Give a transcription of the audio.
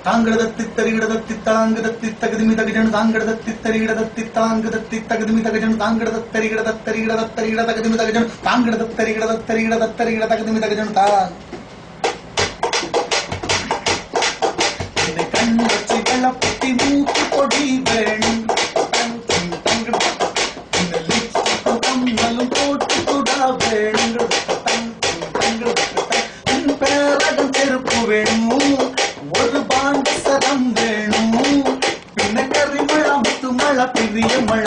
தாங்கடதத்தி தரிகிடதத்தி தாங்கதத்தி தகுதிமி தகுஜன் தாங்கடதத்தி தரிகிடதத்தி தாங்கதத்தி தகுதிமி தகுஜன் தாங்கடதத் தரிகிடத தரிகிடத தரிகிட தகுதிமி தகுஜன் தாங்கடதத் தரிகிடத தரிகிடத தரிகிட தகுதிமி தகுஜன் தான் கண் வச்சு வெள்ளப்பட்டி மூக்கு பொடி வேணும் கம்மலும் போட்டு குடா வேணும் பேரகம் செருப்பு வேணும் ஒரு பாண்ட சரம் வேணும் பின்ன கறி மழை முத்து மழை பிரிய மழை